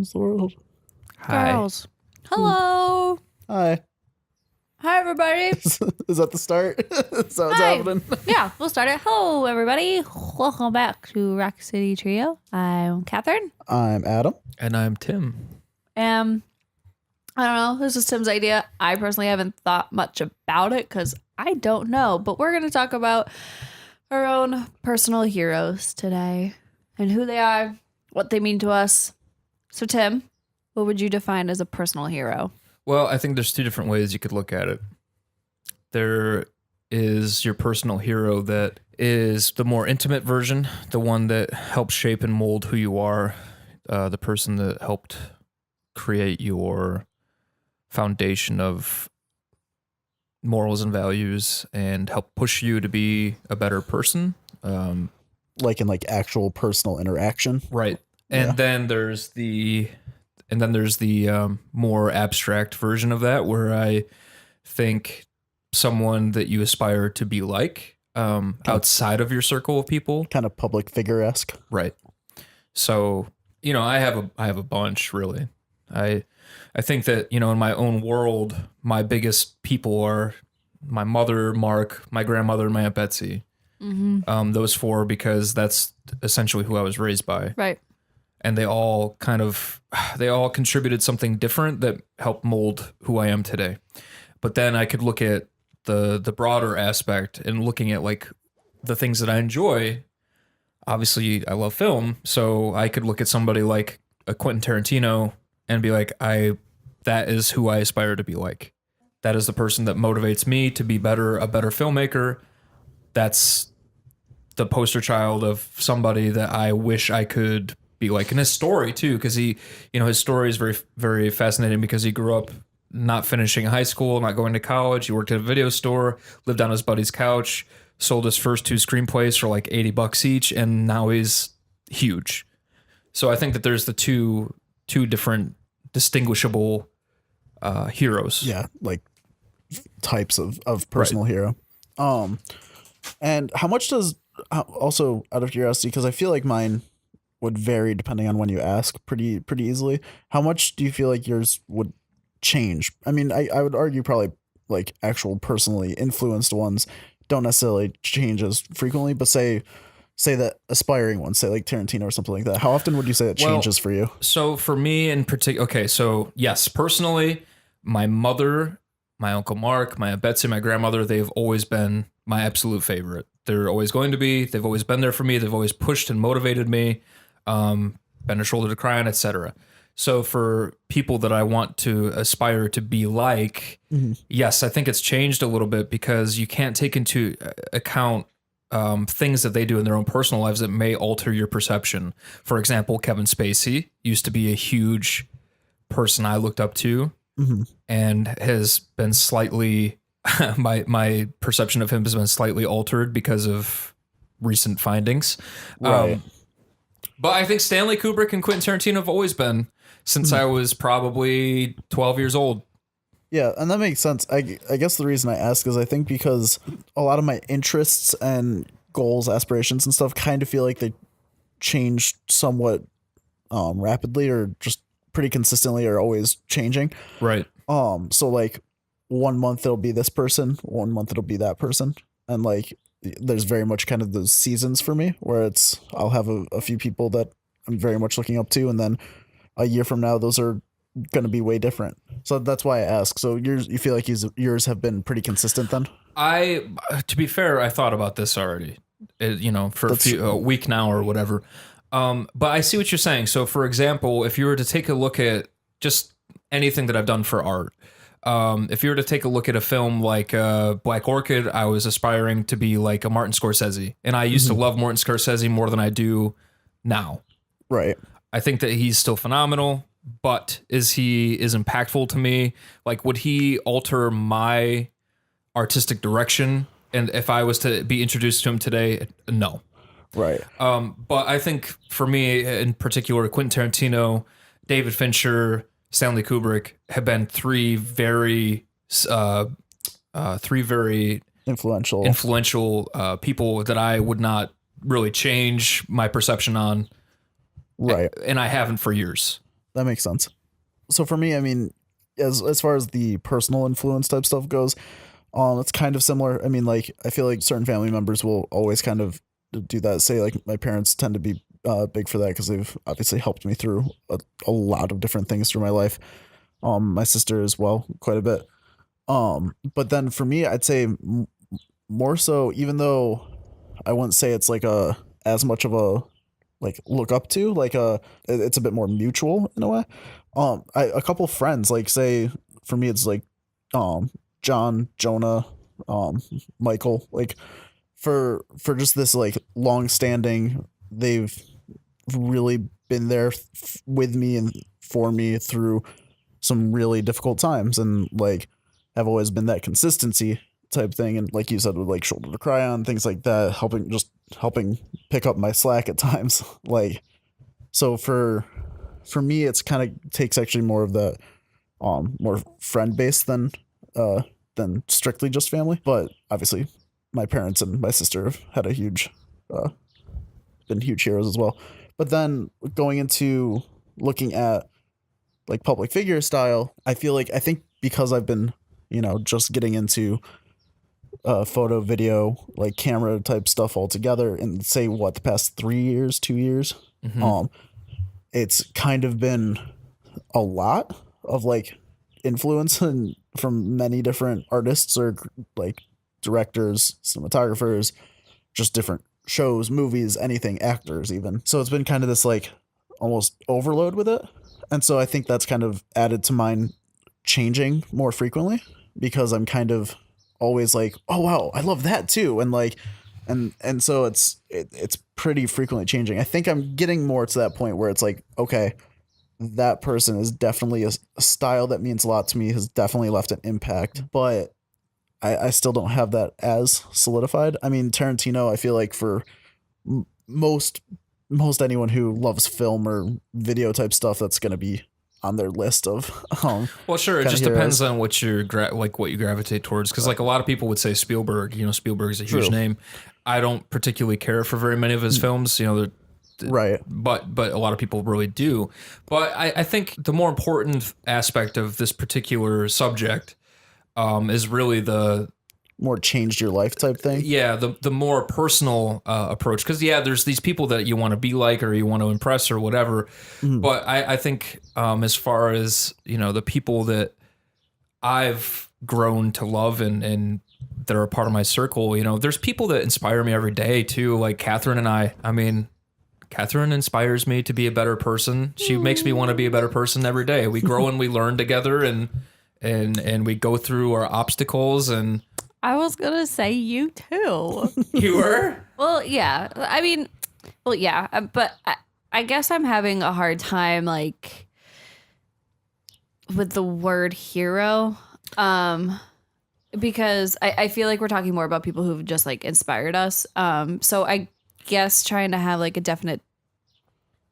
runs the world. Hi. Girls. Hello. Hi. Hi, everybody. Is that the start? Is that what's Hi. happening? Yeah, we'll start it. Hello, everybody. Welcome back to Rock City Trio. I'm Catherine. I'm Adam. And I'm Tim. I don't know. This is Tim's idea. I personally haven't thought much about it because I don't know. But we're going to talk about our own personal heroes today and who they are, what they mean to us. So, Tim, what would you define as a personal hero? Well, I think there's two different ways you could look at it. There is your personal hero that is the more intimate version, the one that helps shape and mold who you are, the person that helped create your foundation of morals and values and help push you to be a better person. Like in like actual personal interaction. Right. And Yeah. then there's the more abstract version of that, where I think someone that you aspire to be like, outside of your circle of people. Kind of public figure-esque. Right. So, I have a bunch, really. I think that, in my own world, my biggest people are my mother, Mark, my grandmother, and my Aunt Betsy. Mm-hmm. Those four, because that's essentially who I was raised by. Right. And they all contributed something different that helped mold who I am today. But then I could look at the broader aspect and looking at like the things that I enjoy. Obviously, I love film, so I could look at somebody like a Quentin Tarantino and be like, that is who I aspire to be like. That is the person that motivates me to be a better filmmaker. That's the poster child of somebody that I wish I could be like. And his story too, because his story is very, very fascinating, because he grew up not finishing high school, not going to college. He worked at a video store, lived on his buddy's couch, sold his first 2 screenplays for like $80 each, and now he's huge. So I think that there's the two different distinguishable heroes. Yeah, like types of personal hero. And how much does, also out of curiosity, because I feel like mine would vary depending on when you ask pretty easily. How much do you feel like yours would change? I mean, I would argue probably like actual personally influenced ones don't necessarily change as frequently, but say that aspiring ones, say like Tarantino or something like that. How often would you say that changes for you? So for me in particular, okay, so yes, personally, my mother, my Uncle Mark, my Aunt Betsy, my grandmother, they've always been my absolute favorite. They're always going to be. They've always been there for me. They've always pushed and motivated me, been a shoulder to cry on, etc. So for people that I want to aspire to be like, yes, I think it's changed a little bit, because you can't take into account things that they do in their own personal lives that may alter your perception. For example, Kevin Spacey used to be a huge person I looked up to, and has been slightly my perception of him has been slightly altered because of recent findings. Right. But I think Stanley Kubrick and Quentin Tarantino have always been, since I was probably 12 years old. Yeah, and that makes sense. I guess the reason I ask is I think because a lot of my interests and goals, aspirations and stuff kind of feel like they change somewhat rapidly, or just pretty consistently, or always changing. Right. So like 1 month it'll be this person, 1 month it'll be that person. And like there's very much kind of those seasons for me where I'll have a few people that I'm very much looking up to, and then a year from now those are going to be way different. So that's why I ask. So you feel like yours have been pretty consistent then? To be fair, I thought about this already, for a week now or whatever. But I see what you're saying. So for example, if you were to take a look at just anything that I've done for art, if you were to take a look at a film like Black Orchid, I was aspiring to be like a Martin Scorsese, and I used to love Martin Scorsese more than I do now. Right. I think that he's still phenomenal, but is he as impactful to me? Like, would he alter my artistic direction? And if I was to be introduced to him today, no. Right. But I think for me in particular, Quentin Tarantino, David Fincher, Stanley Kubrick have been three very influential people that I would not really change my perception on. Right. And I haven't for years. That makes sense. So for me, I mean, as far as the personal influence type stuff goes, it's kind of similar. I mean, like I feel like certain family members will always kind of do that. Say like my parents tend to be big for that because they've obviously helped me through a lot of different things through my life. My sister as well, quite a bit. But then for me, I'd say more so, even though I wouldn't say it's like a as much of a like look up to, like it's a bit more mutual in a way. A couple friends, like say for me, it's like John, Jonah, Michael, like for just this like long standing, they've really been there with me and for me through some really difficult times, and like have always been that consistency type thing. And like you said, with like shoulder to cry on, things like that, helping pick up my slack at times. Like, so for me, it's kind of takes actually more of the more friend based than strictly just family. But obviously my parents and my sister have had a huge been huge heroes as well. But then going into looking at like public figure style, I think because I've been, just getting into photo, video, like camera type stuff altogether in say what the past 3 years, 2 years, it's kind of been a lot of like influence and from many different artists or like directors, cinematographers, just different shows, movies, anything, actors even. So it's been kind of this like almost overload with it. And so I think that's kind of added to mine changing more frequently because I'm kind of always like, oh wow, I love that too. And like and so it's pretty frequently changing. I think I'm getting more to that point where it's like, okay, that person is definitely a style that means a lot to me, has definitely left an impact, but I still don't have that as solidified. I mean, Tarantino, I feel like for most anyone who loves film or video type stuff, that's going to be on their list of well, sure, it just heroes. depends on what you're what you gravitate towards, because like a lot of people would say Spielberg. Spielberg is a huge name. I don't particularly care for very many of his films, right, but a lot of people really do. But I think the more important aspect of this particular subject is really the more changed your life type thing. Yeah, the more personal approach, because there's these people that you want to be like or you want to impress or whatever. But I think as far as the people that I've grown to love and that are a part of my circle, there's people that inspire me every day too, like Catherine and I. I mean, Catherine inspires me to be a better person. She makes me want to be a better person every day. We grow and we learn together, and we go through our obstacles. And I was gonna say you too. You were? Well, yeah. I mean, but I guess I'm having a hard time like with the word hero, because I feel like we're talking more about people who've just like inspired us. So I guess trying to have like a definite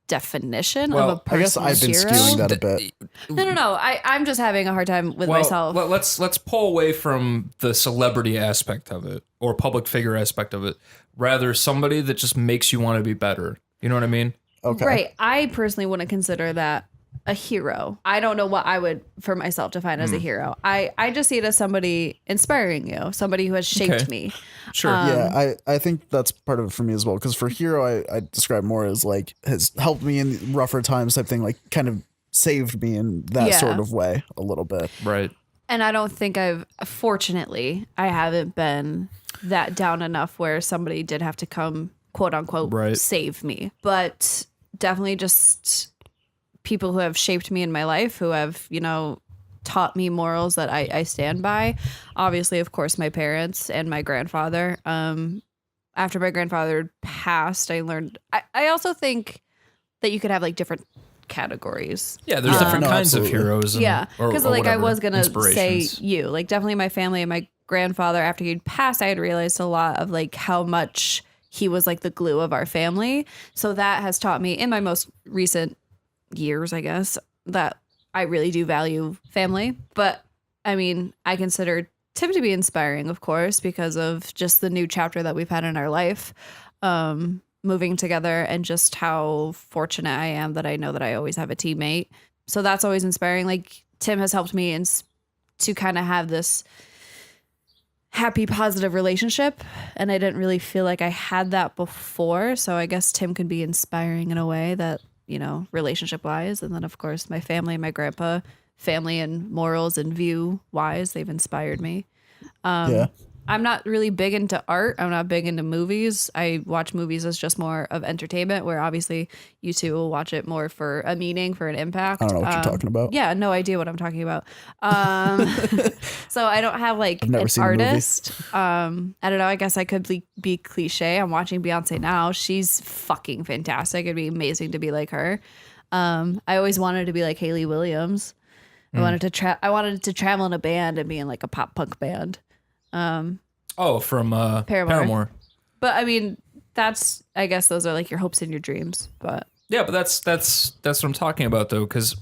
definition of a personal I guess I've been hero. skewing that a bit. No. I'm just having a hard time with myself. Let's pull away from the celebrity aspect of it or public figure aspect of it. Rather, somebody that just makes you want to be better. You know what I mean? Okay. Right. I personally wouldn't consider that a hero. I don't know what I would for myself define as a hero. I just see it as somebody inspiring you, somebody who has shaped me. Sure. Yeah, I think that's part of it for me as well. Because for hero, I describe more as like has helped me in rougher times type thing, like kind of saved me in that sort of way a little bit. Right. And I don't think fortunately, I haven't been that down enough where somebody did have to come, quote unquote, save me. But definitely just people who have shaped me in my life, who have, taught me morals that I stand by. Obviously, of course, my parents and my grandfather. After my grandfather passed, I learned. I also think that you could have like different categories. Yeah, there's different kinds absolutely. of heroes. Because like I was gonna say inspirations. like definitely my family and my grandfather. After he'd passed, I had realized a lot of like how much he was like the glue of our family. So that has taught me in my most recent years, I guess, that I really do value family. But I mean, I consider Tim to be inspiring, of course, because of just the new chapter that we've had in our life, moving together, and just how fortunate I am that I know that I always have a teammate So that's always inspiring. Like Tim has helped me to kind of have this happy, positive relationship. And I didn't really feel like I had that before. So I guess Tim could be inspiring in a way that, relationship wise. And then of course my family, my grandpa, family and morals and view wise, they've inspired me. Yeah. I'm not really big into art. I'm not big into movies. I watch movies as just more of entertainment, where obviously you two will watch it more for a meaning, for an impact. I don't know what you're talking about. Yeah, no idea what I'm talking about. So I don't have like I've never an seen a movie. artist. I don't know. I guess I could be cliche. I'm watching Beyonce now. She's fucking fantastic. It'd be amazing to be like her. I always wanted to be like Hayley Williams. I wanted to travel in a band and be in like a pop punk band. From Paramore. But I mean, I guess those are like your hopes and your dreams. But yeah, but that's what I'm talking about though, because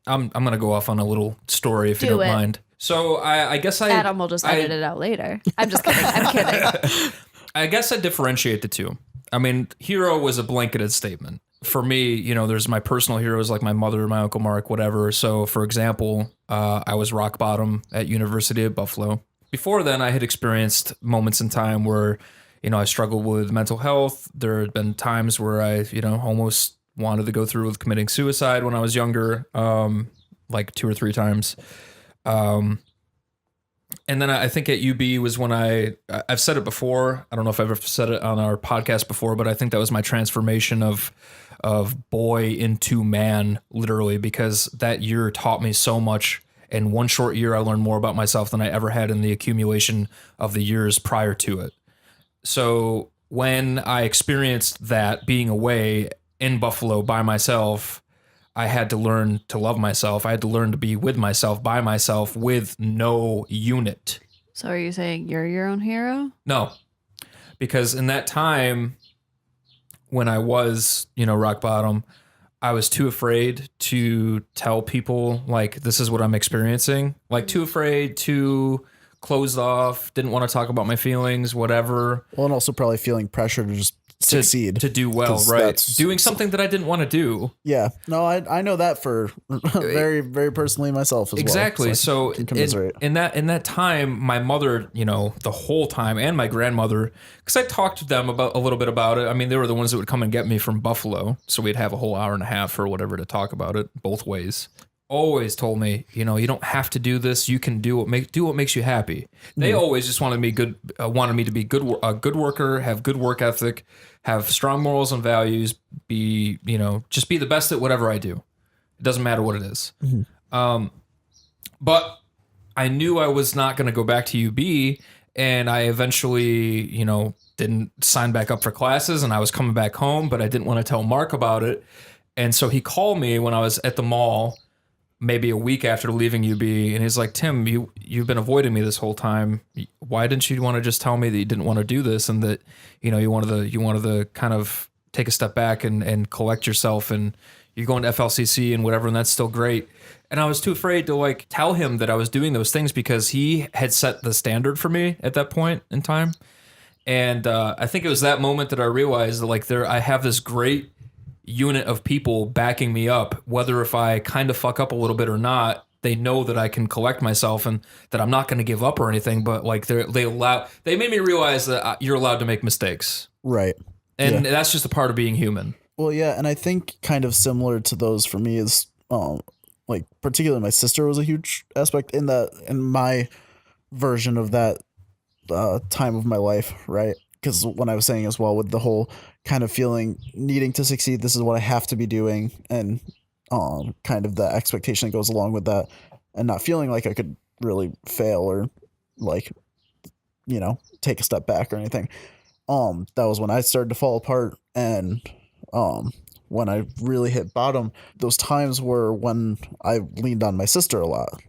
I'm gonna go off on a little story if you don't mind. So I guess Adam will just edit it out later. I'm just kidding. I'm kidding. I guess I differentiate the two. I mean, hero was a blanketed statement. For me, there's my personal heroes like my mother, my Uncle Mark, whatever. So for example, I was rock bottom at University of Buffalo. Before then, I had experienced moments in time where, I struggled with mental health. There had been times where I, almost wanted to go through with committing suicide when I was younger, like 2 or 3 times. And then I think at UB was when I've said it before. I don't know if I've ever said it on our podcast before, but I think that was my transformation of boy into man, literally, because that year taught me so much. In one short year, I learned more about myself than I ever had in the accumulation of the years prior to it. So when I experienced that being away in Buffalo by myself, I had to learn to love myself. I had to learn to be with myself, by myself, with no unit. So are you saying you're your own hero? No, because in that time when I was, rock bottom, I was too afraid to tell people, like, this is what I'm experiencing. Like, too afraid, too closed off, didn't want to talk about my feelings, whatever. Well, and also probably feeling pressure to just succeed. To do well, right? Doing something that I didn't want to do. Yeah. No, I know that for very, very personally myself as exactly. well. So I can commiserate. in that time, my mother, the whole time, and my grandmother, because I talked to them a little bit about it. I mean, they were the ones that would come and get me from Buffalo. So we'd have a whole hour and a half or whatever to talk about it both ways. Always told me, you don't have to do this. You can do what makes you happy. They always just wanted me to be a good worker, have good work ethic, have strong morals and values, just be the best at whatever I do. It doesn't matter what it is. But I knew I was not going to go back to UB, and I eventually, didn't sign back up for classes, and I was coming back home, but I didn't want to tell Mark about it. And so he called me when I was at the mall, maybe a week after leaving UB, and he's like, Tim, you've been avoiding me this whole time. Why didn't you want to just tell me that you didn't want to do this, and that you wanted to kind of take a step back and collect yourself, and you're going to FLCC and whatever, and that's still great. And I was too afraid to tell him that I was doing those things because he had set the standard for me at that point in time. And I think it was that moment that I realized that I have this great unit of people backing me up, whether if I kind of fuck up a little bit or not. They know that I can collect myself and that I'm not going to give up or anything, but they made me realize that you're allowed to make mistakes. Right. And that's just a part of being human. Well, yeah. And I think kind of similar to those for me is, particularly my sister was a huge aspect in my version of that time of my life. Right. Because when I was saying as well, with the whole kind of feeling needing to succeed, this is what I have to be doing, and kind of the expectation that goes along with that, and not feeling like I could really fail or take a step back or anything. That was when I started to fall apart, and when I really hit bottom. Those times were when I leaned on my sister a lot.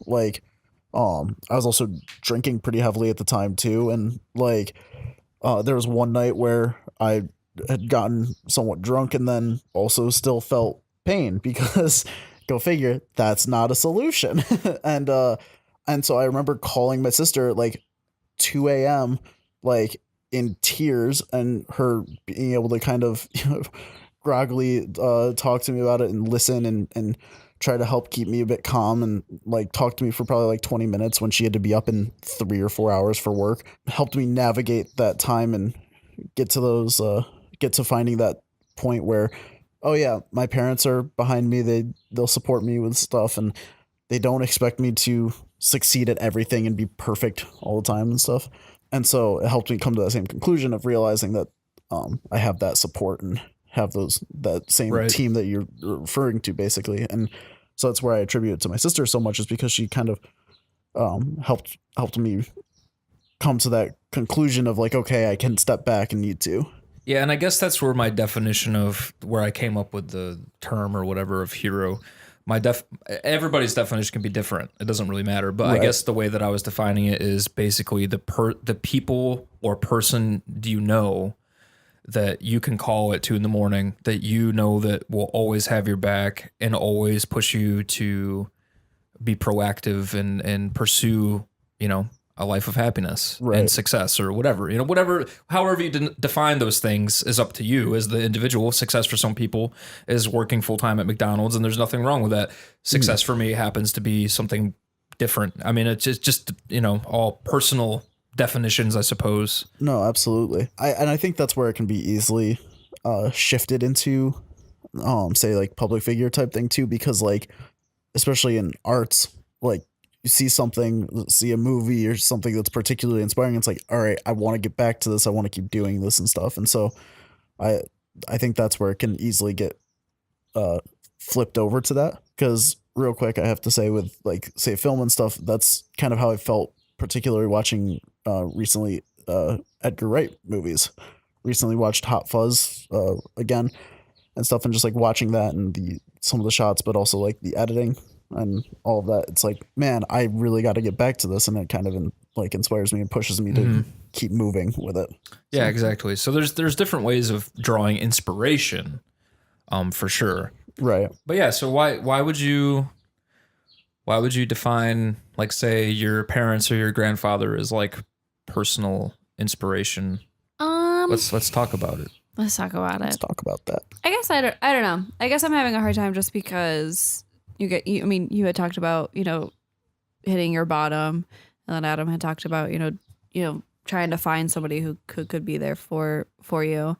I was also drinking pretty heavily at the time too, and there was one night where I had gotten somewhat drunk and then also still felt pain, because go figure, that's not a solution. and so I remember calling my sister at 2 a.m. in tears, and her being able to kind of groggily talk to me about it and listen and try to help keep me a bit calm and like talk to me for probably like 20 minutes when she had to be up in 3 or 4 hours for work. Helped me navigate that time and get to those get to finding that point where, oh yeah, my parents are behind me. They'll support me with stuff, and they don't expect me to succeed at everything and be perfect all the time and stuff. And so it helped me come to that same conclusion of realizing that I have that support and have that same Right. team that you're referring to, basically. And so that's where I attribute it to my sister so much, is because she kind of helped me come to that conclusion of like, okay, I can step back and need to. Yeah, and I guess that's where my definition of where I came up with the term or whatever of hero. Everybody's definition can be different. It doesn't really matter. But Right. I guess the way that I was defining it is basically the people or person do you know that you can call at 2 a.m, that you know that will always have your back and always push you to be proactive and pursue, a life of happiness and Right. success or whatever, however you define those things is up to you as the individual. Success for some people is working full time at McDonald's, and there's nothing wrong with that. Success for me happens to be something different. I mean, it's just all personal definitions, I suppose. No, absolutely. I think that's where it can be easily shifted into say like public figure type thing too, because like especially in arts, like you see a movie or something that's particularly inspiring, it's like, all right, I want to get back to this, I want to keep doing this and stuff. And so I think that's where it can easily get flipped over to that. Because real quick, I have to say, with like say film and stuff, that's kind of how I felt particularly watching recently Edgar Wright movies. Recently watched Hot Fuzz again and stuff, and just like watching that and some of the shots, but also like the editing and all of that. It's like, man, I really got to get back to this, and it kind of like inspires me and pushes me to keep moving with it. Yeah, exactly. So there's different ways of drawing inspiration, for sure. Right. But yeah, so why would you define, like, say your parents or your grandfather as like personal inspiration? Let's talk about it. Let's talk about Let's it. talk about that. I guess I don't know. I guess I'm having a hard time just because you had talked about, hitting your bottom, and then Adam had talked about, trying to find somebody who could be there for you.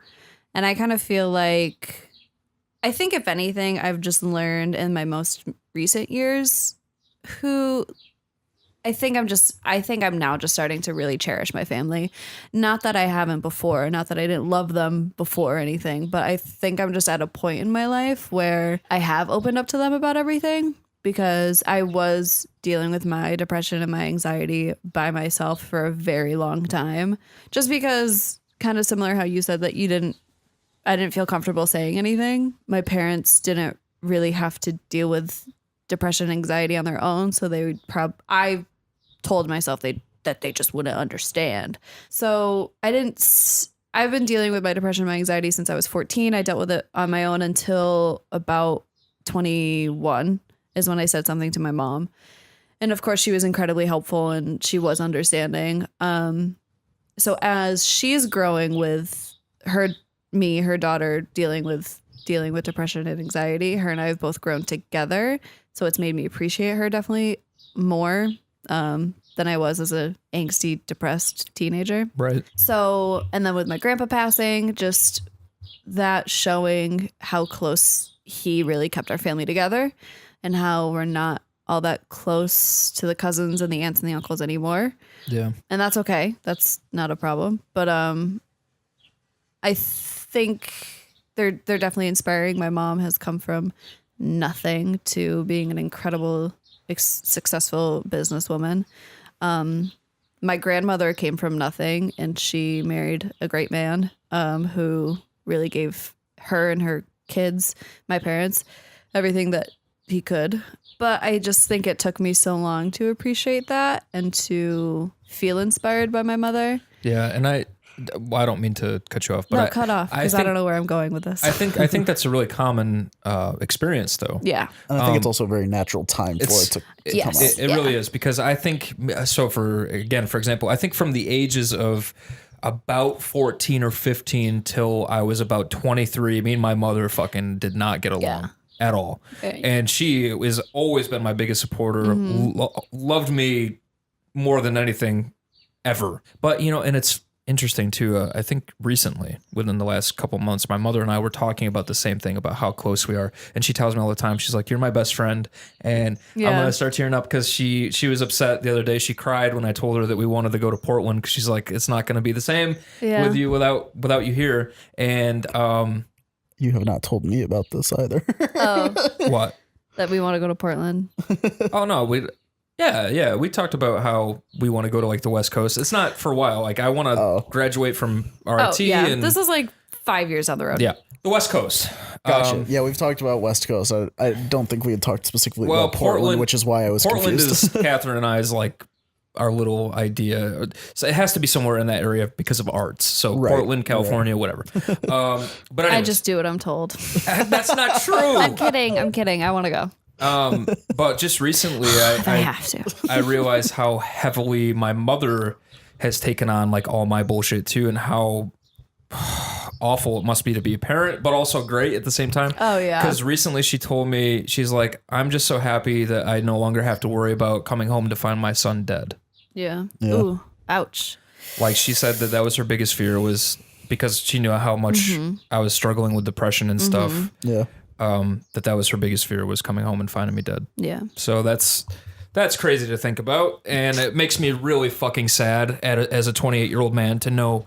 And I kind of feel like, I think if anything, I've just learned in my most recent years I think I'm now just starting to really cherish my family. Not that I haven't before, not that I didn't love them before or anything, but I think I'm just at a point in my life where I have opened up to them about everything, because I was dealing with my depression and my anxiety by myself for a very long time. Just because, kind of similar how you said that I didn't feel comfortable saying anything. My parents didn't really have to deal with depression and anxiety on their own, so they would I told myself that they just wouldn't understand. So I've been dealing with my depression and my anxiety since I was 14. I dealt with it on my own until about 21 is when I said something to my mom. And of course she was incredibly helpful and she was understanding. So as she's growing with her daughter dealing with depression and anxiety, her and I have both grown together. So it's made me appreciate her definitely more than I was as a angsty, depressed teenager. Right. So, and then with my grandpa passing, just that showing how close he really kept our family together, and how we're not all that close to the cousins and the aunts and the uncles anymore. Yeah. And that's okay. That's not a problem. But I think they're definitely inspiring. My mom has come from nothing to being an incredible, successful businesswoman. My grandmother came from nothing, and she married a great man who really gave her and her kids, my parents, everything that he could. But I just think it took me so long to appreciate that and to feel inspired by my mother. Yeah, and I don't mean to cut you off, but Cut off, because I don't know where I'm going with this. I think that's a really common experience, though. Yeah. And I think it's also a very natural time for it to come out. It really is, because I think so. For example, I think from the ages of about 14 or 15 till I was about 23, me and my mother fucking did not get along. at all. Okay. And she has always been my biggest supporter, loved me more than anything ever. But, you know, and it's interesting too. I think recently, within the last couple months, my mother and I were talking about the same thing, about how close we are. And she tells me all the time, she's like, "You're my best friend." And I'm going to start tearing up because she was upset the other day. She cried when I told her that we wanted to go to Portland, because she's like, "It's not going to be the same with you without you here." And you have not told me about this either. Oh, what? that we want to go to Portland. Oh no, Yeah, we talked about how we want to go to like the West Coast. It's not for a while. Like I want to graduate from RCT. Oh, yeah. And this is like 5 years on the road. yeah, the West Coast. Gotcha. Yeah, we've talked about West Coast. I don't think we had talked specifically about Portland, which is why I was Portland confused. is Catherine and I's like our little idea. So it has to be somewhere in that area because of arts. So Portland, California, whatever. But anyways, I just do what I'm told. that's not true. I'm kidding. I want to go. But just recently, I have to. I realized how heavily my mother has taken on like all my bullshit too, and how awful it must be to be a parent, but also great at the same time. Oh yeah. Because recently she told me, she's like, "I'm just so happy that I no longer have to worry about coming home to find my son dead." Yeah. Ooh, ouch. Like she said that was her biggest fear, was because she knew how much I was struggling with depression and stuff. Yeah. That was her biggest fear, was coming home and finding me dead. Yeah. So that's crazy to think about, and it makes me really fucking sad as a 28-year-old man to know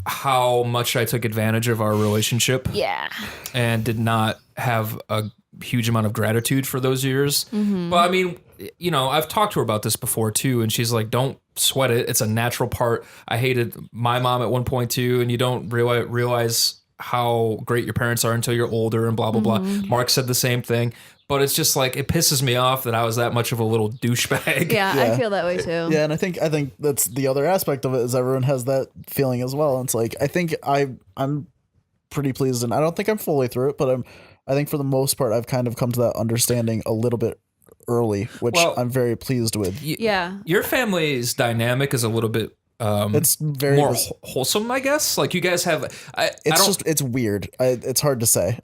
how much I took advantage of our relationship. Yeah. And did not have a huge amount of gratitude for those years. But I mean, you know, I've talked to her about this before too, and she's like, "Don't sweat it. It's a natural part." I hated my mom at one point too, and you don't realize how great your parents are until you're older, and blah blah blah. Mark said the same thing, but it's just like, it pisses me off that I was that much of a little douchebag. Yeah, I feel that way too. Yeah, and I think that's the other aspect of it, is everyone has that feeling as well. And it's like, I think I'm pretty pleased, and I don't think I'm fully through it, but I think for the most part I've kind of come to that understanding a little bit early, which I'm very pleased with. Yeah. Your family's dynamic is a little bit it's very more wholesome, I guess. Like you guys have, it's weird. It's hard to say.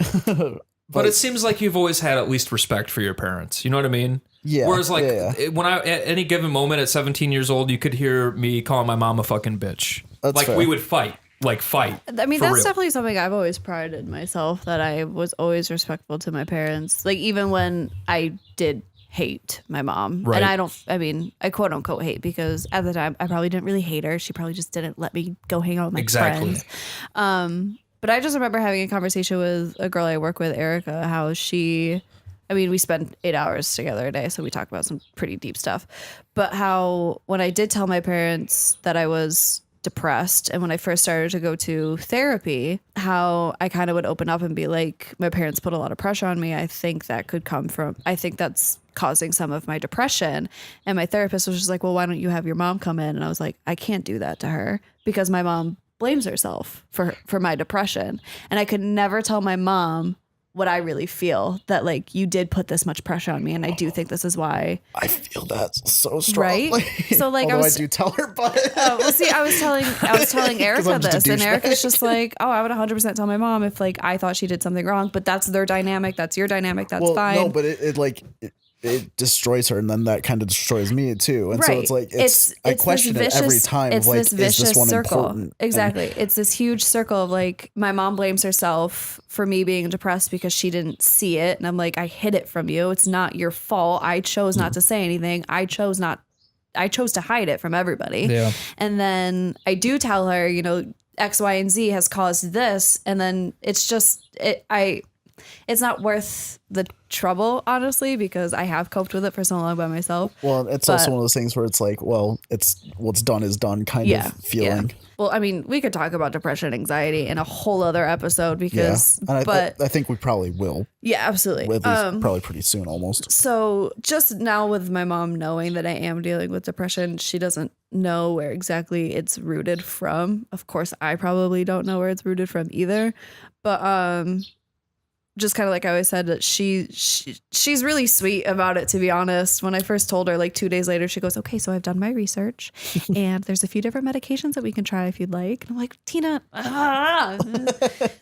But it seems like you've always had at least respect for your parents. You know what I mean? Yeah. Whereas like when I, at any given moment at 17 years old, you could hear me calling my mom a fucking bitch. That's like fair. we would fight. I mean, for that's real. definitely something I've always prided myself, that I was always respectful to my parents. Like even when I did hate my mom. Right. And I quote unquote hate, because at the time I probably didn't really hate her. She probably just didn't let me go hang out with my friends. But I just remember having a conversation with a girl I work with, Erica, how we spend 8 hours together a day, so we talk about some pretty deep stuff. But how when I did tell my parents that I was depressed, and when I first started to go to therapy, how I kind of would open up and be like, my parents put a lot of pressure on me. I think that's causing some of my depression. And my therapist was just like, "Well, why don't you have your mom come in?" And I was like, I can't do that to her, because my mom blames herself for my depression. And I could never tell my mom what I really feel, that like, you did put this much pressure on me, and I do think this is why. I feel that so strongly. Right? So like, I do tell her, but well, see, I was telling Erica I'm just a this, and Erica's douchebag. just like, "Oh, I would 100% tell my mom if like I thought she did something wrong." But that's their dynamic. That's your dynamic. That's fine. No, but it destroys her, and then that kind of destroys me too. And so it's like I question it every time. It's like, this vicious is this one circle. important? Exactly. It's this huge circle of like, my mom blames herself for me being depressed because she didn't see it, and I'm like, I hid it from you. It's not your fault. I chose not to say anything. I chose to hide it from everybody. Yeah. And then I do tell her, X, Y, and Z has caused this, and then it's just it's not worth the trouble, honestly, because I have coped with it for so long by myself. Well, it's also one of those things where it's like, well, it's what's done is done kind of feeling. Yeah. Well, I mean, we could talk about depression and anxiety in a whole other episode, because, and I think we probably will. Yeah, absolutely. At least probably pretty soon, almost. So just now, with my mom knowing that I am dealing with depression, she doesn't know where exactly it's rooted from. Of course, I probably don't know where it's rooted from either. But just kind of like I always said, that she's really sweet about it, to be honest. When I first told her, like 2 days later, she goes, "Okay, so I've done my research and there's a few different medications that we can try if you'd like." And I'm like, "Tina,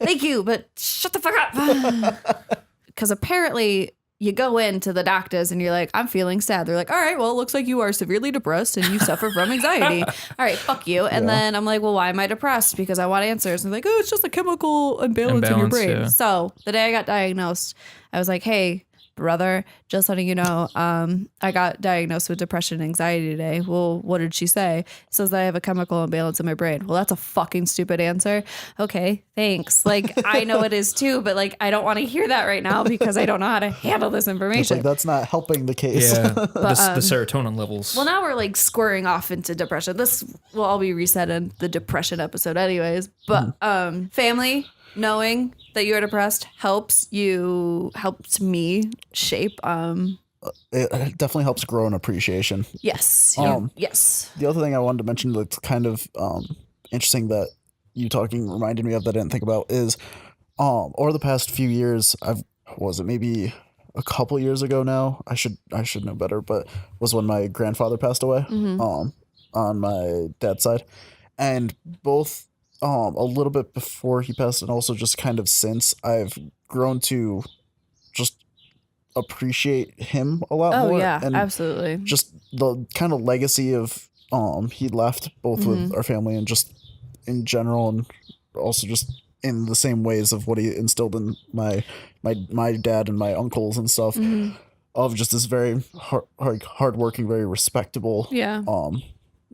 thank you, but shut the fuck up." because apparently you go into the doctors and you're like, I'm feeling sad. They're like, all right, well, it looks like you are severely depressed and you suffer from anxiety. All right, fuck you. And then I'm like, well, why am I depressed? Because I want answers. And they're like, oh, it's just a chemical imbalance in your brain. Yeah. So the day I got diagnosed, I was like, hey, brother, just letting you know, I got diagnosed with depression and anxiety today. Well, what did she say? It says that I have a chemical imbalance in my brain. Well, that's a fucking stupid answer. Okay, thanks. Like, I know it is too, but like, I don't want to hear that right now because I don't know how to handle this It's information. like, that's not helping the case. Yeah, the serotonin levels. Well, now we're like squaring off into depression. This will all be reset in the depression episode anyways. But family, knowing that you are depressed helped me shape. It definitely helps grow an appreciation. Yes. Yes. The other thing I wanted to mention that's kind of interesting that you talking reminded me of that I didn't think about is over the past few years, maybe a couple years ago now, I should know better, but was when my grandfather passed away on my dad's side. And both a little bit before he passed and also just kind of since, I've grown to just appreciate him a lot more. Oh yeah, and absolutely. just the kind of legacy of he left both with our family and just in general, and also just in the same ways of what he instilled in my dad and my uncles and stuff, of just this very hardworking, very respectable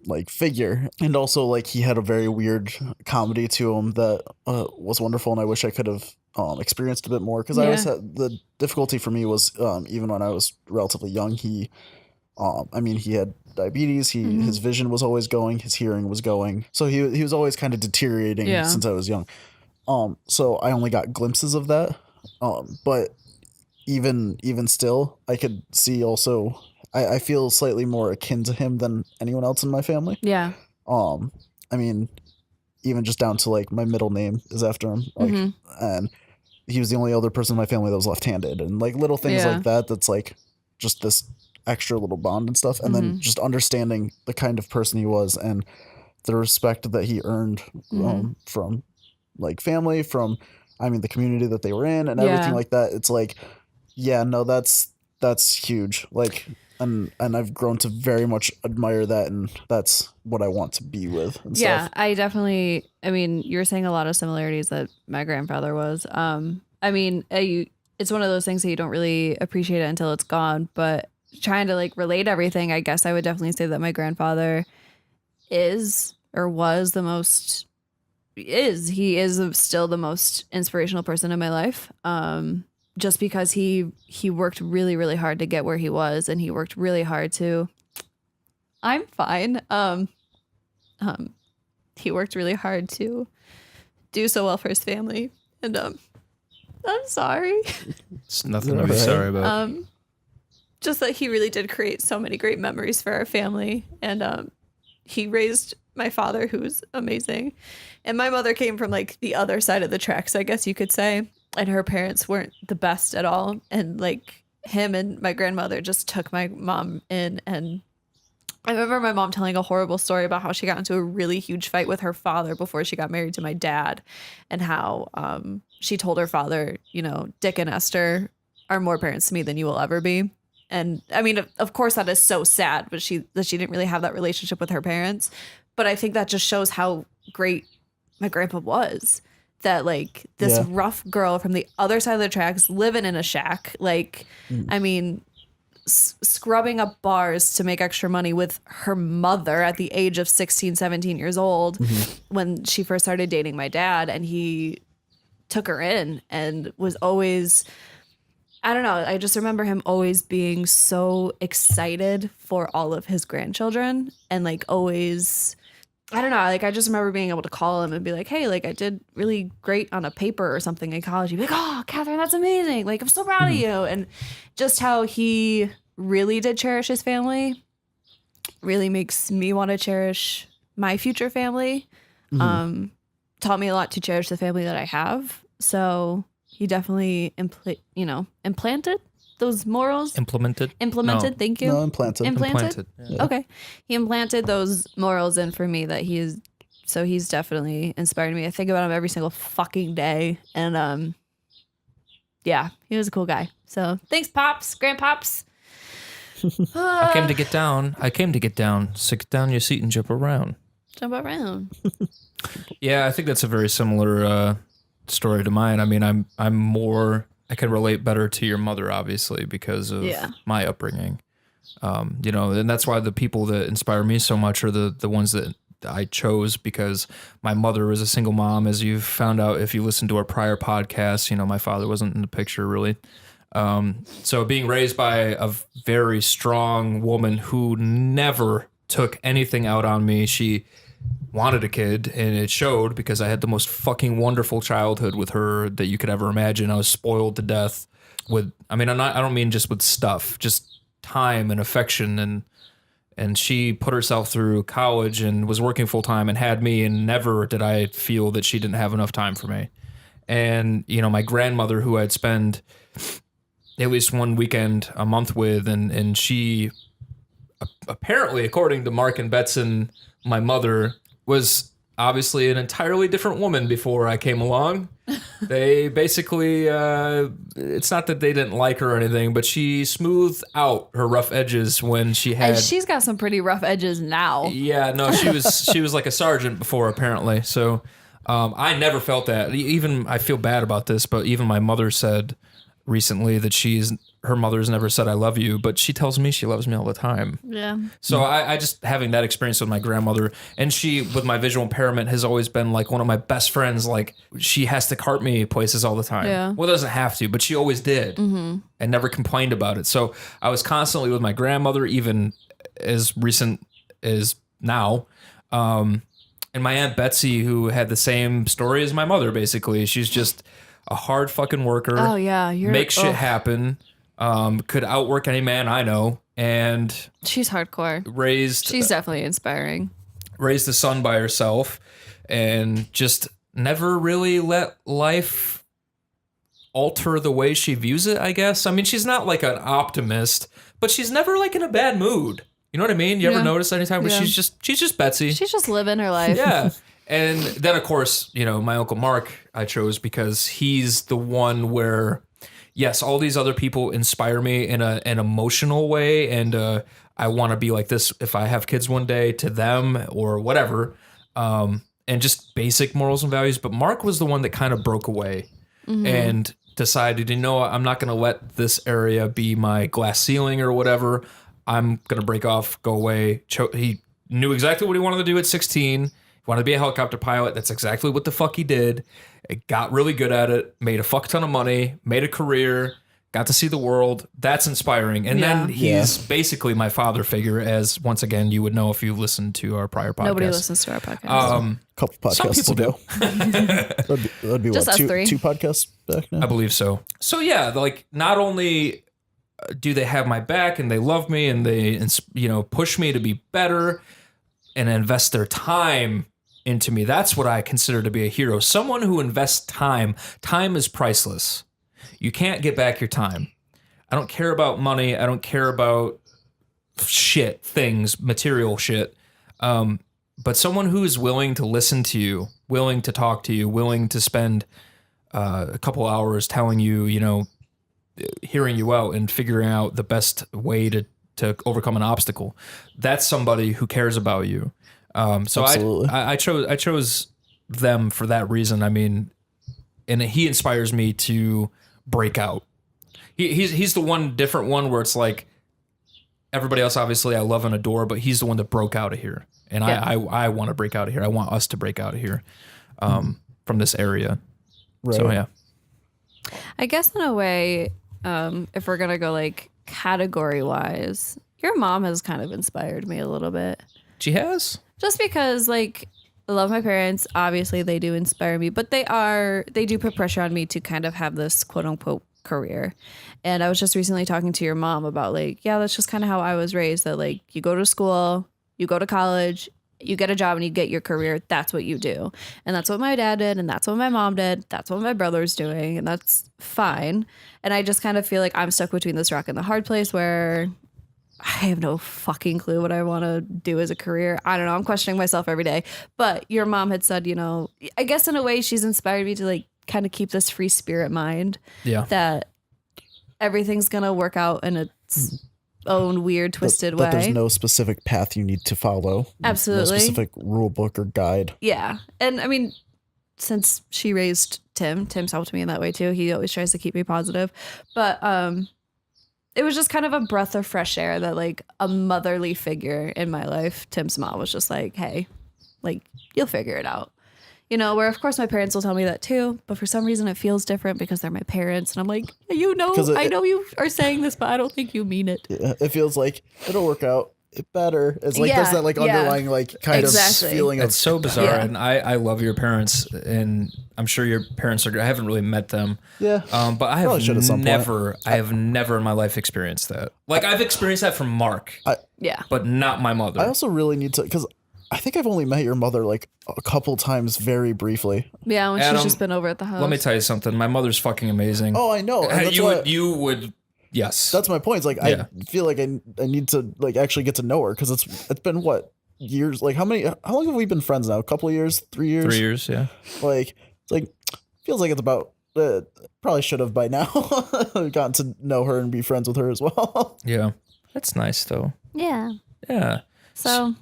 like figure. And also like he had a very weird comedy to him that was wonderful, and I wish I could have experienced a bit more, because I always had the difficulty for me was even when I was relatively young, he had diabetes, his vision was always going, his hearing was going, so he was always kind of deteriorating since I was young. So I only got glimpses of that, but even still, I could see also I feel slightly more akin to him than anyone else in my family. Yeah. I mean, even just down to like my middle name is after him, like, and he was the only other person in my family that was left-handed, and like little things like that. That's like just this extra little bond and stuff, and then just understanding the kind of person he was and the respect that he earned from like family, from the community that they were in, and everything like that. It's like, yeah, no, that's huge. Like. And I've grown to very much admire that, and that's what I want to be with. And stuff. I definitely. I mean, you're saying a lot of similarities that my grandfather was. It's one of those things that you don't really appreciate it until it's gone. But trying to like relate everything, I guess I would definitely say that my grandfather is or was the most. He is still the most inspirational person in my life. Just because he worked really, really hard to get where he was, and he worked really hard to. I'm fine. He worked really hard to do so well for his family, and I'm sorry. It's nothing to be sorry about. Just that he really did create so many great memories for our family, and he raised my father, who was amazing, and my mother came from like the other side of the tracks, I guess you could say. And her parents weren't the best at all. And like him and my grandmother just took my mom in. And I remember my mom telling a horrible story about how she got into a really huge fight with her father before she got married to my dad. And how she told her father, Dick and Esther are more parents to me than you will ever be. And I mean, of course, that is so sad, but she didn't really have that relationship with her parents. But I think that just shows how great my grandpa was. That like this rough girl from the other side of the tracks living in a shack, like, scrubbing up bars to make extra money with her mother at the age of 16, 17 years old when she first started dating my dad, and he took her in and was always, I don't know, I just remember him always being so excited for all of his grandchildren, and like always, I don't know, like I just remember being able to call him and be like, hey, like I did really great on a paper or something in college. He'd be like, oh, Catherine, that's amazing. Like, I'm so proud of you. And just how he really did cherish his family really makes me want to cherish my future family. Taught me a lot to cherish the family that I have. So he definitely implanted those morals. Implemented. No. Thank you. No, implanted. Yeah. Okay. He implanted those morals in for me that he's definitely inspired me. I think about him every single fucking day. And yeah, he was a cool guy. So thanks, Pops, Grandpops. I came to get down. Sit down your seat and jump around. Jump around. Yeah, I think that's a very similar story to mine. I mean, I can relate better to your mother, obviously, because of my upbringing. And that's why the people that inspire me so much are the ones that I chose, because my mother was a single mom, as you've found out if you listen to our prior podcasts. My father wasn't in the picture really. So being raised by a very strong woman who never took anything out on me, she wanted a kid, and it showed, because I had the most fucking wonderful childhood with her that you could ever imagine. I was spoiled to death with, I don't mean just with stuff, just time and affection, and she put herself through college and was working full time and had me, and never did I feel that she didn't have enough time for me. And, my grandmother, who I'd spend at least one weekend a month with, and she apparently, according to Mark and Betson, my mother was obviously an entirely different woman before I came along. They basically, it's not that they didn't like her or anything, but she smoothed out her rough edges when she had. And she's got some pretty rough edges now. Yeah, no, she was like a sergeant before, apparently. So I never felt that. Even, I feel bad about this, but even my mother said recently that her mother's never said I love you, but she tells me she loves me all the time. Yeah. So I just, having that experience with my grandmother, and she, with my visual impairment, has always been like one of my best friends. Like, she has to cart me places all the time. Yeah. Well, doesn't have to, but she always did, and never complained about it. So I was constantly with my grandmother, even as recent as now. And my Aunt Betsy, who had the same story as my mother, basically. She's just a hard fucking worker. Oh yeah, make shit happen. Could outwork any man I know, and she's hardcore. She's definitely inspiring. Raised a son by herself, and just never really let life alter the way she views it, I guess. I mean, she's not like an optimist, but she's never like in a bad mood. You know what I mean? You ever notice anytime where she's just Betsy? She's just living her life. Yeah. And then, of course, my Uncle Mark I chose because he's the one where, yes, all these other people inspire me in an emotional way, and I want to be like this if I have kids one day to them or whatever, and just basic morals and values. But Mark was the one that kind of broke away and decided, I'm not going to let this area be my glass ceiling or whatever. I'm going to break off, go away. He knew exactly what he wanted to do at 16. Wanted to be a helicopter pilot. That's exactly what the fuck he did. It got really good at it, made a fuck ton of money, made a career, got to see the world. That's inspiring. And then he's basically my father figure, as once again, you would know if you listened to our prior podcast. Nobody listens to our podcast. A couple podcasts ago. that'd be Just what, us three. two podcasts back now? I believe so. So yeah, like, not only do they have my back and they love me and they, push me to be better and invest their time into me. That's what I consider to be a hero. Someone who invests time. Time is priceless. You can't get back your time. I don't care about money. I don't care about things, material shit. But someone who is willing to listen to you, willing to talk to you, willing to spend a couple hours telling you, hearing you out and figuring out the best way to overcome an obstacle. That's somebody who cares about you. So I chose them for that reason. I mean, and he inspires me to break out. He's the one different one where it's like everybody else, obviously I love and adore, but he's the one that broke out of here. And I want to break out of here. I want us to break out of here from this area. Right. So yeah. I guess in a way, if we're going to go like category wise, your mom has kind of inspired me a little bit. She has? Just because, like, I love my parents. Obviously, they do inspire me, but they do put pressure on me to kind of have this quote unquote career. And I was just recently talking to your mom about, like, yeah, that's just kind of how I was raised. That, like, you go to school, you go to college, you get a job and you get your career. That's what you do. And that's what my dad did. And that's what my mom did. That's what my brother's doing. And that's fine. And I just kind of feel like I'm stuck between this rock and the hard place where I have no fucking clue what I want to do as a career. I don't know. I'm questioning myself every day. But your mom had said, I guess in a way she's inspired me to like kind of keep this free spirit mind Yeah. that everything's going to work out in its own weird, twisted that way. there's no specific path you need to follow. Absolutely. No specific rule book or guide. Yeah. And I mean, since she raised Tim's helped me in that way too. He always tries to keep me positive. But it was just kind of a breath of fresh air that like a motherly figure in my life, Tim's mom, was just like, hey, like, you'll figure it out. You know, where of course my parents will tell me that too, but for some reason it feels different because they're my parents. And I'm like, you know, I know you are saying this, but I don't think you mean it. Yeah, it feels like it'll work out. It better. It's like there's that like underlying like kind of feeling of it's so bizarre. And I love your parents, and I'm sure your parents are. I haven't really met them. Yeah. But I have never in my life experienced that. Like I've experienced that from Mark. But not my mother. I also really need to, because I think I've only met your mother like a couple times very briefly. Yeah, when she's just been over at the house. Let me tell you something. My mother's fucking amazing. Oh, I know. And You would. Yes. That's my point. It's like, I feel like I need to like actually get to know her, because it's been what, years? Like how long have we been friends now? A couple of years? 3 years? 3 years, yeah. Like, it's like, feels like it's about, probably should have by now gotten to know her and be friends with her as well. Yeah. That's nice though. Yeah. Yeah. So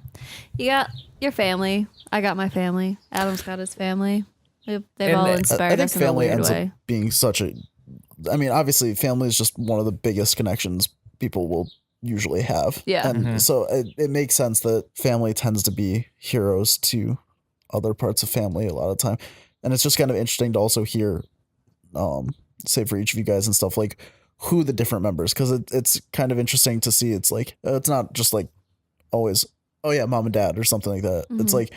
you got your family. I got my family. Adam's got his family. They've all inspired us in a weird way. Up being such a, I mean, obviously family is just one of the biggest connections people will usually have. Yeah. And so it makes sense that family tends to be heroes to other parts of family a lot of the time. And it's just kind of interesting to also hear, say for each of you guys and stuff, like who the different members, because it's kind of interesting to see. It's like, it's not just like always, oh yeah, mom and dad or something like that. It's like,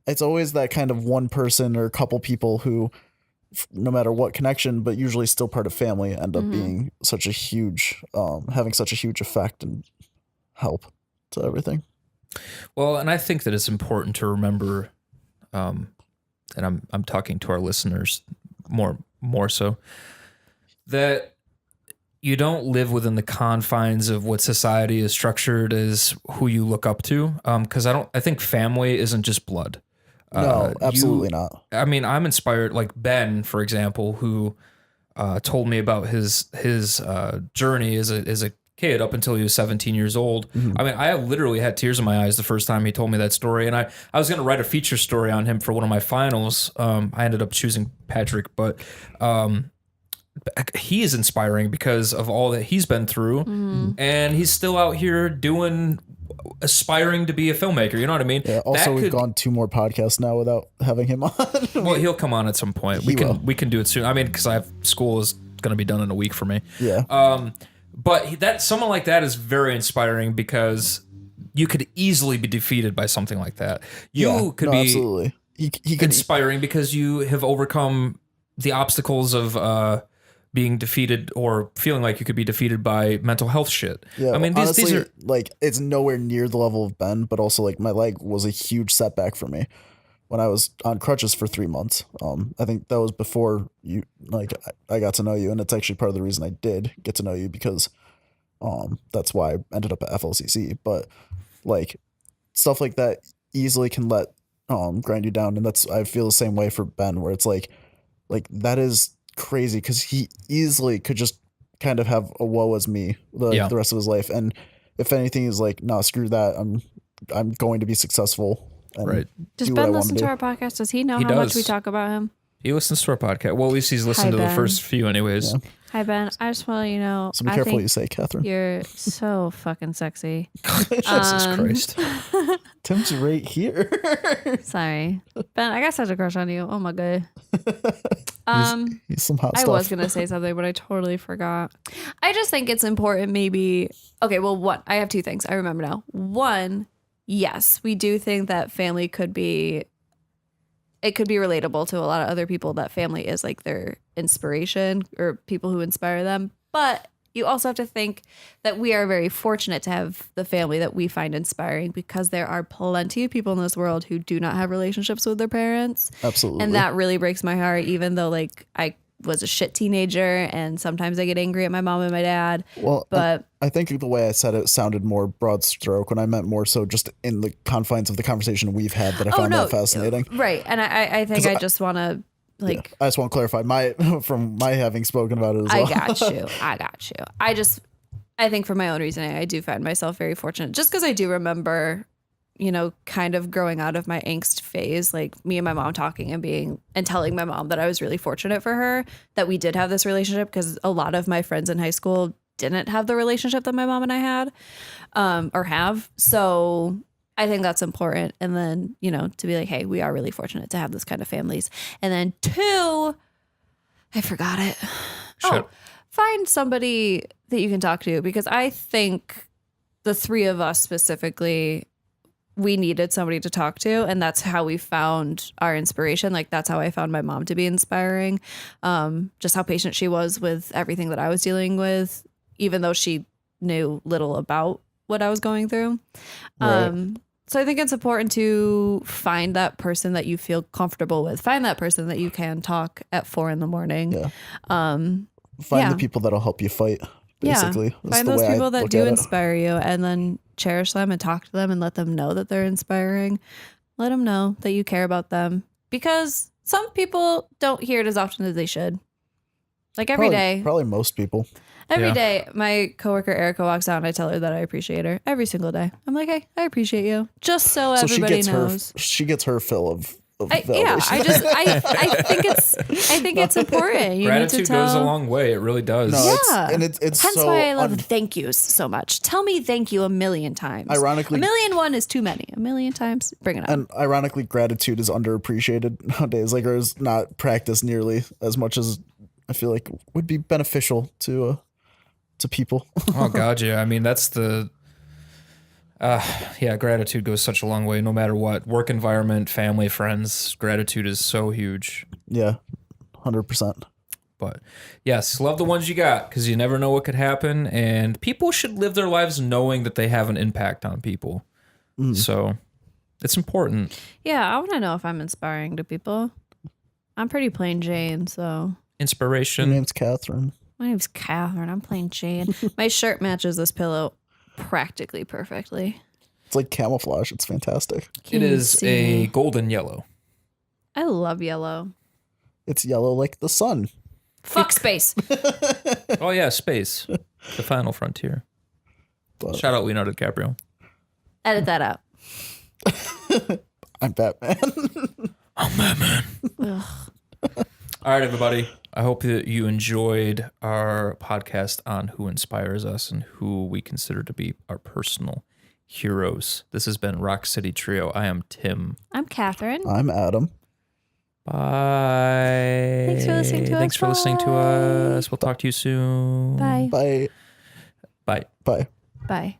it's always that kind of one person or a couple people who, no matter what connection, but usually still part of family, end up being such a huge, having such a huge effect and help to everything. Well, and I think that it's important to remember, and I'm talking to our listeners more so, that you don't live within the confines of what society is structured as who you look up to. Because I think family isn't just blood. No, absolutely not. I mean, I'm inspired, like Ben, for example, who told me about his journey as a kid up until he was 17 years old. I mean, I literally had tears in my eyes the first time he told me that story. And I was going to write a feature story on him for one of my finals. I ended up choosing Patrick, but he is inspiring because of all that he's been through. And he's still out here aspiring to be a filmmaker. You know what I mean? Yeah, also, we've gone 2 more podcasts now without having him on. Well, he'll come on at some point. We can do it soon. I mean, because school is going to be done in a week for me. Yeah. But someone like that is very inspiring because you could easily be defeated by something like that. You could be absolutely. He could inspiring because you have overcome the obstacles of being defeated or feeling like you could be defeated by mental health shit. Yeah, I mean, honestly, these are like, it's nowhere near the level of Ben, but also like my leg was a huge setback for me when I was on crutches for 3 months. I think that was before you, like, I got to know you, and it's actually part of the reason I did get to know you, because that's why I ended up at FLCC. But like stuff like that easily can let grind you down, and I feel the same way for Ben, where it's like that is crazy, because he easily could just kind of have a woe is me the rest of his life, and if anything, he's like, no, screw that, I'm going to be successful. Right. Does Ben listen to our podcast? Does he know how much we talk about him? He listens to our podcast. Well, at least he's listened to the first few anyways. Yeah. Hi, Ben. I just want to let you know, so be careful what you say, Catherine. You're so fucking sexy. Jesus Christ. Tim's right here. Sorry. Ben, I got such a crush on you. Oh my god. He's some hot I stuff. was going to say something, but I totally forgot. I just think it's important maybe. Okay, well, one, I have 2 things. I remember now. One, yes, we do think that family could be relatable to a lot of other people, that family is like their inspiration or people who inspire them. But you also have to think that we are very fortunate to have the family that we find inspiring, because there are plenty of people in this world who do not have relationships with their parents. Absolutely. And that really breaks my heart, even though like I was a shit teenager and sometimes I get angry at my mom and my dad. Well, but I think the way I said it sounded more broad stroke when I meant more so just in the confines of the conversation we've had, that I found that fascinating. Right. And I think I just want to Like, I just want to clarify from my having spoken about it as well. I got you. I think for my own reasoning, I do find myself very fortunate just because I do remember, kind of growing out of my angst phase, like me and my mom talking and telling my mom that I was really fortunate for her, that we did have this relationship, because a lot of my friends in high school didn't have the relationship that my mom and I had, or have. So I think that's important. And then, to be like, hey, we are really fortunate to have this kind of families. And then 2, I forgot it. Shit. Find somebody that you can talk to, because I think the 3 of us specifically, we needed somebody to talk to, and that's how we found our inspiration. Like, that's how I found my mom to be inspiring. Just how patient she was with everything that I was dealing with, even though she knew little about what I was going through. Right. So I think it's important to find that person that you feel comfortable with. Find that person that you can talk at 4 a.m. Yeah. Um, Find the people that'll help you fight. Basically, yeah. Find those people that do inspire you, and then cherish them and talk to them and let them know that they're inspiring. Let them know that you care about them, because some people don't hear it as often as they should. Like every day. Probably most people. Every day, my coworker Erica walks out and I tell her that I appreciate her every single day. I'm like, hey, I appreciate you. Just so everybody knows. She gets her fill of validation. Yeah, I think it's important. You Gratitude need to tell. goes a long way. It really does. No, Yeah. it's Hence so why I love thank yous so much. Tell me thank you a million times. Ironically, 1,000,001 is too many. 1,000,000 times, bring it on. And ironically, gratitude is underappreciated nowadays. Like, or is not practiced nearly as much as I feel like would be beneficial to people. Oh God, yeah. I mean, that's the. Gratitude goes such a long way, no matter what. Work environment, family, friends. Gratitude is so huge. Yeah, 100%. But yes, love the ones you got, because you never know what could happen, and people should live their lives knowing that they have an impact on people. So it's important. Yeah, I want to know if I'm inspiring to people. I'm pretty plain Jane, so. Inspiration. Your name's Catherine. My name's Catherine. I'm plain Jane. My shirt matches this pillow practically perfectly. It's like camouflage. It's fantastic. It is a golden yellow. I love yellow. It's yellow like the sun. Fuck space. Oh yeah, space. The final frontier. But Shout out Leonardo DiCaprio. Edit that out. I'm Batman. I'm Batman. All right, everybody. I hope that you enjoyed our podcast on who inspires us and who we consider to be our personal heroes. This has been Rock City Trio. I am Tim. I'm Catherine. I'm Adam. Bye. Thanks for listening to us. Thanks for listening to us. We'll talk to you soon. Bye. Bye. Bye. Bye. Bye.